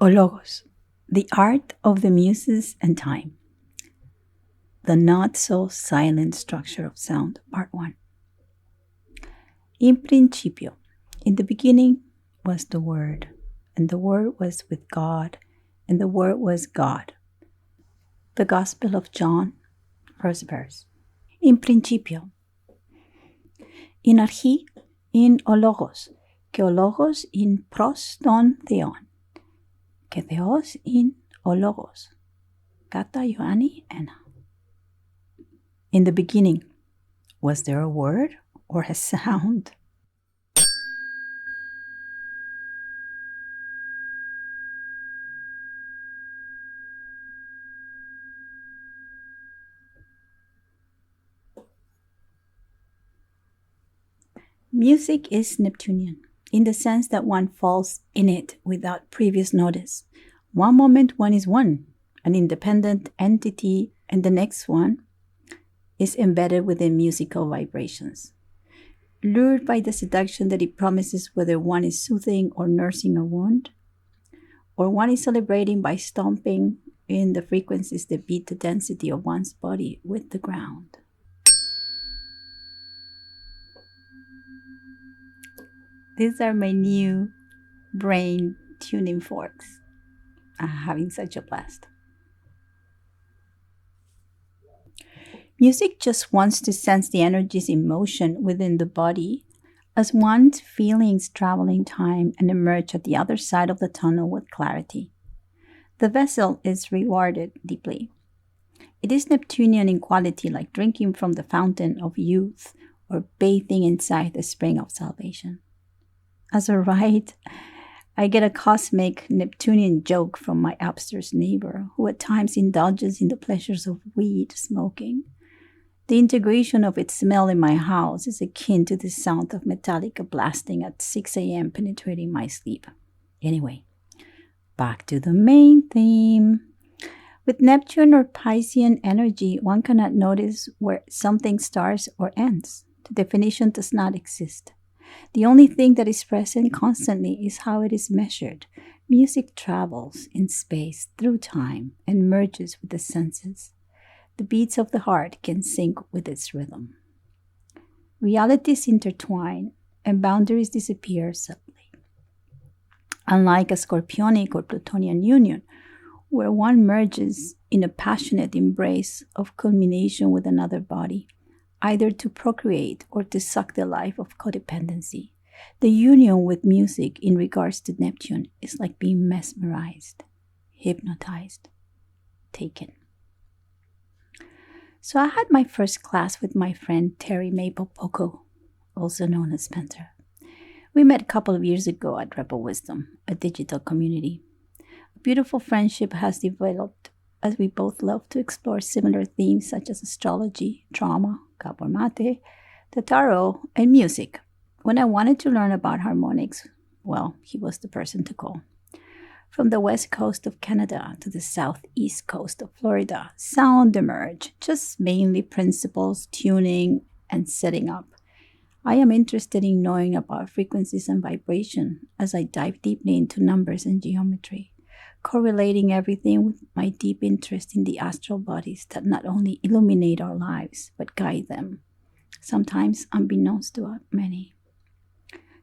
or Logos, the art of the Muses and time. The not-so-silent structure of sound, part 1. In principio, in the beginning was the Word, and the Word was with God, and the Word was God. The Gospel of John, first verse. In principio. In archi, in o logos, και ο λόγος in προς τον Θεόν, και Θεός in ο λόγος, κατά Ιωάννη 1. In the beginning, was there a word or a sound? Music is Neptunian, in the sense that one falls in it without previous notice. One moment one is one, an independent entity, and the next one is embedded within musical vibrations. Lured by the seduction that it promises, whether one is soothing or nursing a wound, or one is celebrating by stomping in the frequencies that beat the density of one's body with the ground. These are my new brain tuning forks. I'm having such a blast. Music just wants to sense the energies in motion within the body as one's feelings travel in time and emerge at the other side of the tunnel with clarity. The vessel is rewarded deeply. It is Neptunian in quality, like drinking from the fountain of youth or bathing inside the spring of salvation. As a ride, I get a cosmic Neptunian joke from my upstairs neighbor, who at times indulges in the pleasures of weed smoking. The integration of its smell in my house is akin to the sound of Metallica blasting at 6 a.m. penetrating my sleep. Anyway, back to the main theme. With Neptune or Piscean energy, one cannot notice where something starts or ends. The definition does not exist. The only thing that is present constantly is how it is measured. Music travels in space through time and merges with the senses. The beats of the heart can sync with its rhythm. Realities intertwine and boundaries disappear subtly. Unlike a scorpionic or plutonian union, where one merges in a passionate embrace of culmination with another body, either to procreate or to suck the life of codependency, the union with music in regards to Neptune is like being mesmerized, hypnotized, taken. So I had my first class with my friend Terry Maple Poco, also known as Spencer. We met a couple of years ago at Rebel Wisdom, a digital community. A beautiful friendship has developed as we both love to explore similar themes such as astrology, trauma, Gabor Mate, the tarot, and music. When I wanted to learn about harmonics, well, he was the person to call. From the west coast of Canada to the southeast coast of Florida, sound emerged, just mainly principles, tuning, and setting up. I am interested in knowing about frequencies and vibration as I dive deeply into numbers and geometry, correlating everything with my deep interest in the astral bodies that not only illuminate our lives, but guide them, sometimes unbeknownst to many.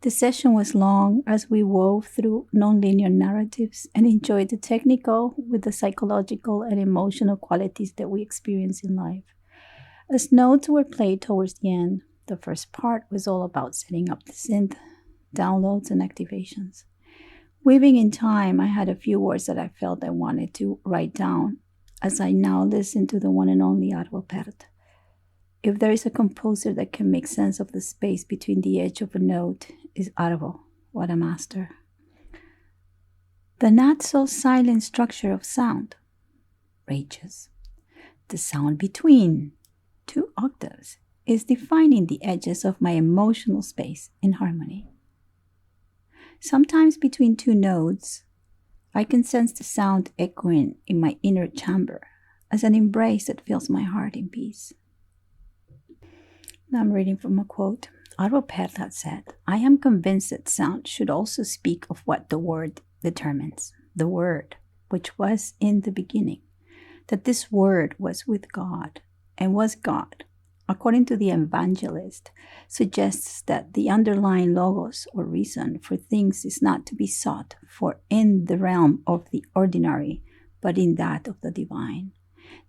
The session was long as we wove through nonlinear narratives and enjoyed the technical with the psychological and emotional qualities that we experience in life. As notes were played towards the end, the first part was all about setting up the synth, downloads, and activations. Weaving in time, I had a few words that I felt I wanted to write down as I now listen to the one and only Pert. If there is a composer that can make sense of the space between the edge of a note, is Arvo, what a master. The not-so-silent structure of sound rages. The sound between two octaves is defining the edges of my emotional space in harmony. Sometimes between two notes, I can sense the sound echoing in my inner chamber as an embrace that fills my heart in peace. Now I'm reading from a quote. Arvo Pärt said, "I am convinced that sound should also speak of what the word determines, the Word, which was in the beginning, that this Word was with God and was God, according to the evangelist, suggests that the underlying logos or reason for things is not to be sought for in the realm of the ordinary, but in that of the divine.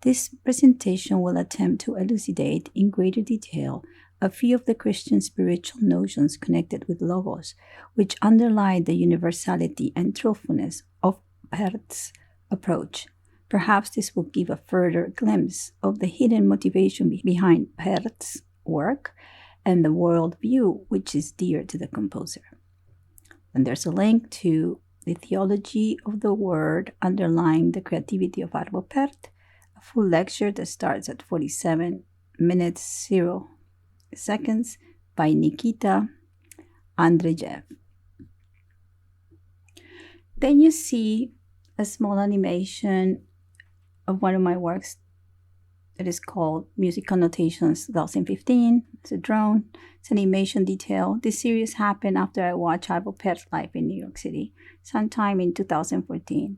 This presentation will attempt to elucidate in greater detail a few of the Christian spiritual notions connected with logos, which underlie the universality and truthfulness of Perth's approach. Perhaps this will give a further glimpse of the hidden motivation behind Perth's work and the world view which is dear to the composer. And there's a link to the theology of the word underlying the creativity of Arvo Pärt, a full lecture that starts at 47 minutes 0 seconds by Nikita Andrejev. Then you see a small animation of one of my works that is called Music Connotations 2015. It's a drone. It's animation detail. This series happened after I watched Arvo Pärt's live in New York City sometime in 2014.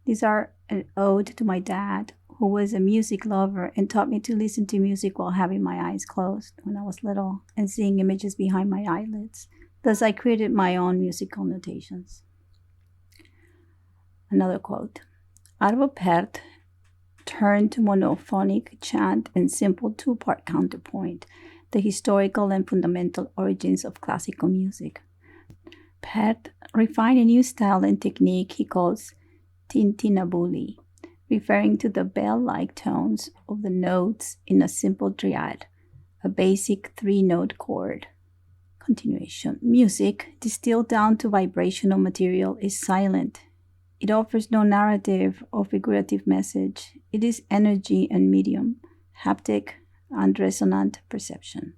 These are an ode to my dad, who was a music lover and taught me to listen to music while having my eyes closed when I was little and seeing images behind my eyelids. Thus, I created my own musical notations. Another quote. Arvo Pärt turned to monophonic chant and simple two-part counterpoint, the historical and fundamental origins of classical music. Pärt refined a new style and technique he calls tintinnabuli, referring to the bell-like tones of the notes in a simple triad, a basic three-note chord. Continuation. Music, distilled down to vibrational material, is silent. It offers no narrative or figurative message. It is energy and medium, haptic and resonant perception.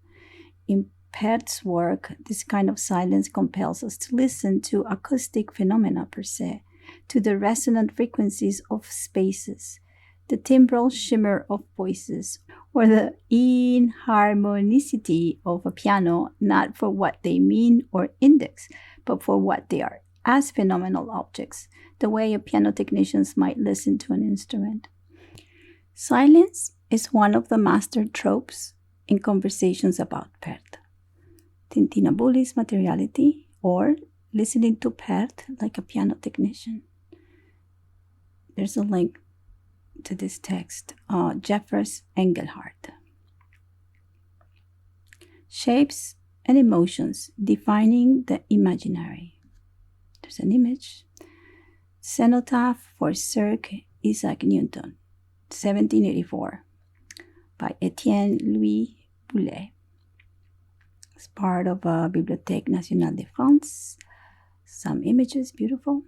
In Pärt's work, this kind of silence compels us to listen to acoustic phenomena per se, to the resonant frequencies of spaces, the timbral shimmer of voices, or the inharmonicity of a piano, not for what they mean or index, but for what they are, as phenomenal objects, the way a piano technician might listen to an instrument. Silence is one of the master tropes in conversations about Pärt. Tintinnabuli's materiality, or listening to Pärt like a piano technician. There's a link to this text, Jeffers Engelhardt. Shapes and emotions defining the imaginary. There's an image. Cenotaph for Sir Isaac Newton, 1784, by Etienne Louis Boulet. It's part of Bibliothèque Nationale de France. Some images, beautiful.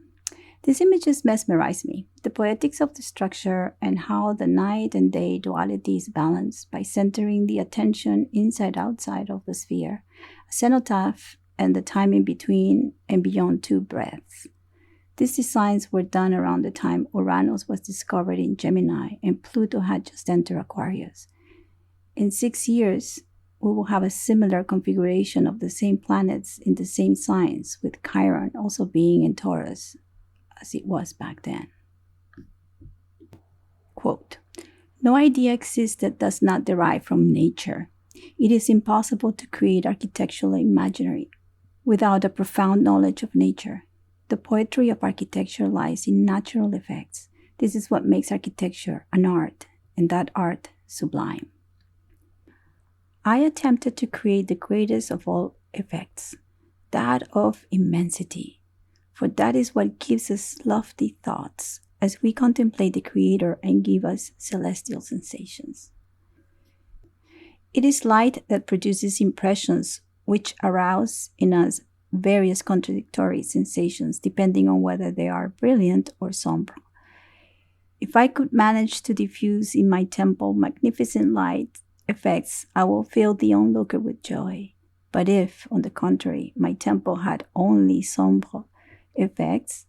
These images mesmerize me. The poetics of the structure and how the night and day duality is balanced by centering the attention inside-outside of the sphere, a cenotaph, and the time in between and beyond two breaths. These designs were done around the time Uranus was discovered in Gemini and Pluto had just entered Aquarius. In 6 years, we will have a similar configuration of the same planets in the same signs, with Chiron also being in Taurus, as it was back then. Quote, no idea exists that does not derive from nature. It is impossible to create architectural imaginary without a profound knowledge of nature. The poetry of architecture lies in natural effects. This is what makes architecture an art, and that art sublime. I attempted to create the greatest of all effects, that of immensity, for that is what gives us lofty thoughts as we contemplate the Creator and give us celestial sensations. It is light that produces impressions which arouse in us various contradictory sensations depending on whether they are brilliant or somber. If I could manage to diffuse in my temple magnificent light effects, I will fill the onlooker with joy. But if, on the contrary, my temple had only sombre effects,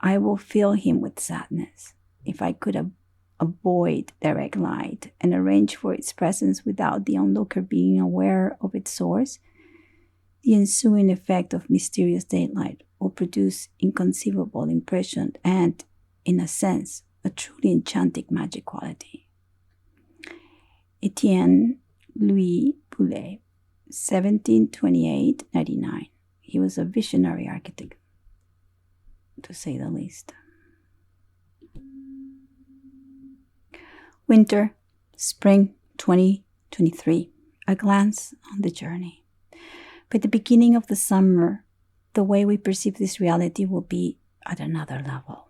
I will fill him with sadness. If I could avoid direct light and arrange for its presence without the onlooker being aware of its source, The ensuing effect of mysterious daylight will produce inconceivable impression and, in a sense, a truly enchanting magic quality. Etienne Louis Poulet, 1728-99. He was a visionary architect, to say the least. Winter, spring 2023. A glance on the journey. By the beginning of the summer, the way we perceive this reality will be at another level.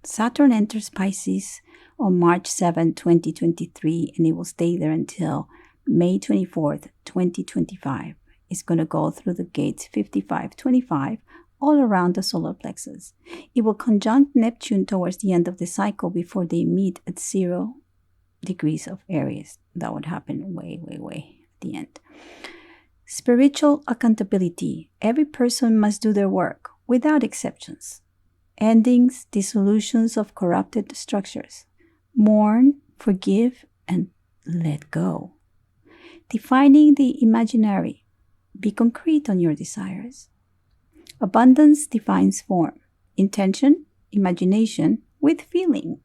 Saturn enters Pisces on March 7, 2023, and it will stay there until May 24th, 2025. It's going to go through the gates 55-25 all around the solar plexus. It will conjunct Neptune towards the end of the cycle before they meet at 0 degrees of Aries. That would happen way at the end. Spiritual accountability. Every person must do their work without exceptions. Endings, dissolutions of corrupted structures. Mourn, forgive, and let go. Defining the imaginary. Be concrete on your desires. Abundance defines form, intention, imagination with feeling,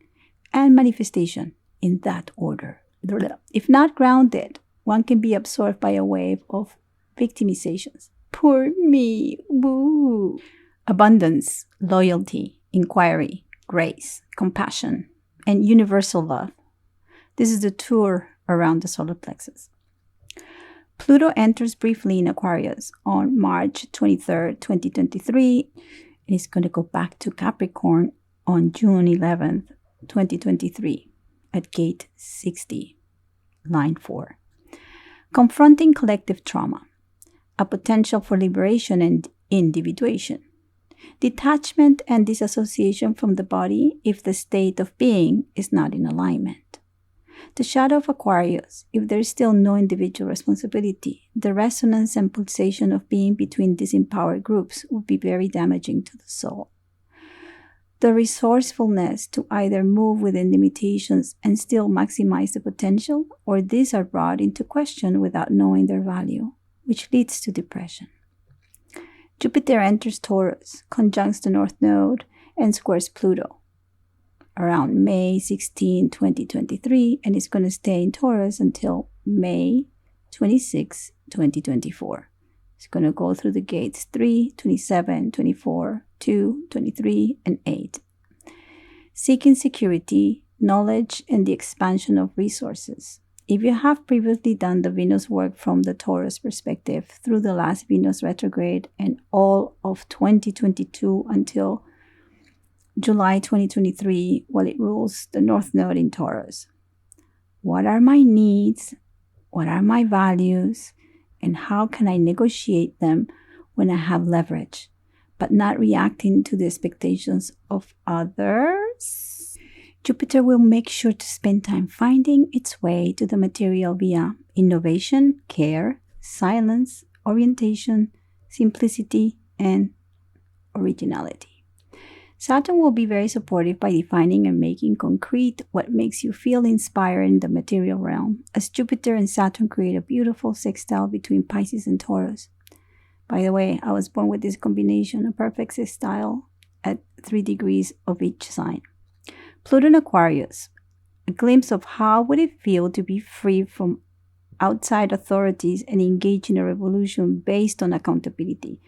and manifestation in that order. If not grounded, one can be absorbed by a wave of victimizations. Poor me, boo. Abundance, loyalty, inquiry, grace, compassion, and universal love. This is the tour around the solar plexus. Pluto enters briefly in Aquarius on March 23rd, 2023. It is going to go back to Capricorn on June 11th, 2023 at gate 60, line 4. Confronting collective trauma. A potential for liberation and individuation. Detachment and disassociation from the body if the state of being is not in alignment. The shadow of Aquarius, if there is still no individual responsibility, the resonance and pulsation of being between disempowered groups would be very damaging to the soul. The resourcefulness to either move within limitations and still maximize the potential, or these are brought into question without knowing their value, which leads to depression. Jupiter enters Taurus, conjuncts the North Node, and squares Pluto around May 16, 2023, and it's going to stay in Taurus until May 26, 2024. It's going to go through the gates 3, 27, 24, 2, 23, and 8. Seeking security, knowledge, and the expansion of resources. If you have previously done the Venus work from the Taurus perspective through the last Venus retrograde and all of 2022 until July 2023, while it rules the North Node in Taurus. What are my needs? What are my values? And how can I negotiate them when I have leverage, but not reacting to the expectations of others? Jupiter will make sure to spend time finding its way to the material via innovation, care, silence, orientation, simplicity, and originality. Saturn will be very supportive by defining and making concrete what makes you feel inspired in the material realm, as Jupiter and Saturn create a beautiful sextile between Pisces and Taurus. By the way, I was born with this combination, a perfect sextile at 3 degrees of each sign. Pluto in Aquarius, a glimpse of how would it feel to be free from outside authorities and engage in a revolution based on accountability.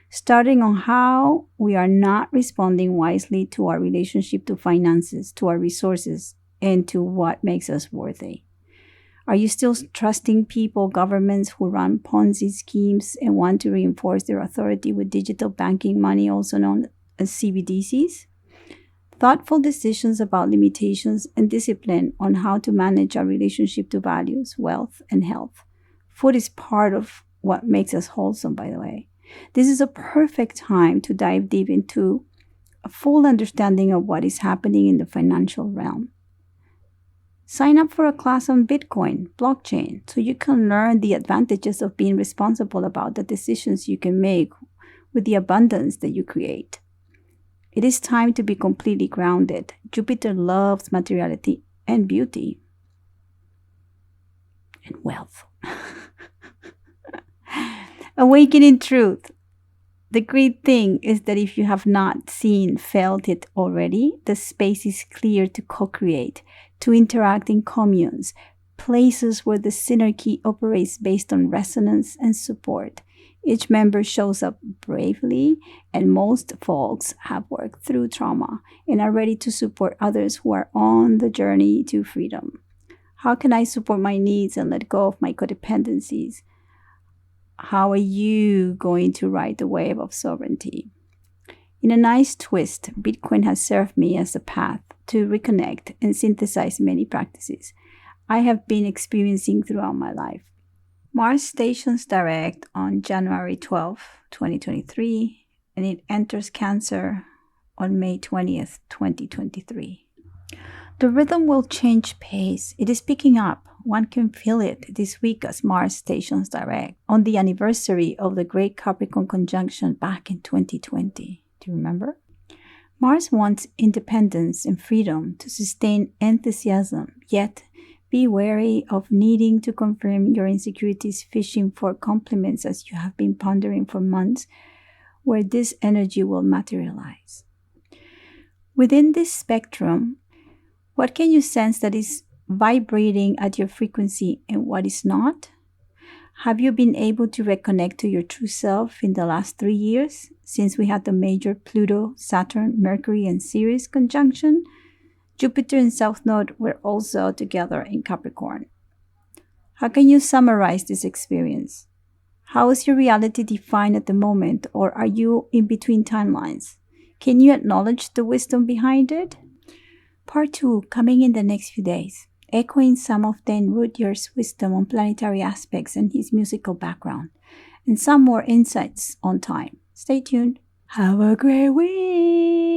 Starting on how we are not responding wisely to our relationship to finances, to our resources, and to what makes us worthy. Are you still trusting people, governments who run Ponzi schemes and want to reinforce their authority with digital banking money, also known as CBDCs? Thoughtful decisions about limitations and discipline on how to manage our relationship to values, wealth, and health. Food is part of what makes us wholesome, by the way. This is a perfect time to dive deep into a full understanding of what is happening in the financial realm. Sign up for a class on Bitcoin, blockchain, so you can learn the advantages of being responsible about the decisions you can make with the abundance that you create. It is time to be completely grounded. Jupiter loves materiality and beauty and wealth. Awakening truth. The great thing is that if you have not seen, felt it already, the space is clear to co-create, to interact in communes, places where the synergy operates based on resonance and support. Each member shows up bravely, and most folks have worked through trauma and are ready to support others who are on the journey to freedom. How can I support my needs and let go of my codependencies? How are you going to ride the wave of sovereignty? In a nice twist, Bitcoin has served me as a path to reconnect and synthesize many practices I have been experiencing throughout my life. Mars stations direct on January 12, 2023, and it enters Cancer on May 20th, 2023. The rhythm will change pace. It is picking up. One can feel it this week as Mars stations direct on the anniversary of the Great Capricorn conjunction back in 2020. Do you remember? Mars wants independence and freedom to sustain enthusiasm, yet be wary of needing to confirm your insecurities, fishing for compliments as you have been pondering for months, where this energy will materialize. Within this spectrum, what can you sense that is vibrating at your frequency and what is not? Have you been able to reconnect to your true self in the last 3 years since we had the major Pluto, Saturn, Mercury, and Ceres conjunction? Jupiter and South Node were also together in Capricorn. How can you summarize this experience? How is your reality defined at the moment, or are you in between timelines? Can you acknowledge the wisdom behind it? Part 2 coming in the next few days, echoing some of Dan Rutgers' wisdom on planetary aspects and his musical background, and some more insights on time. Stay tuned. Have a great week!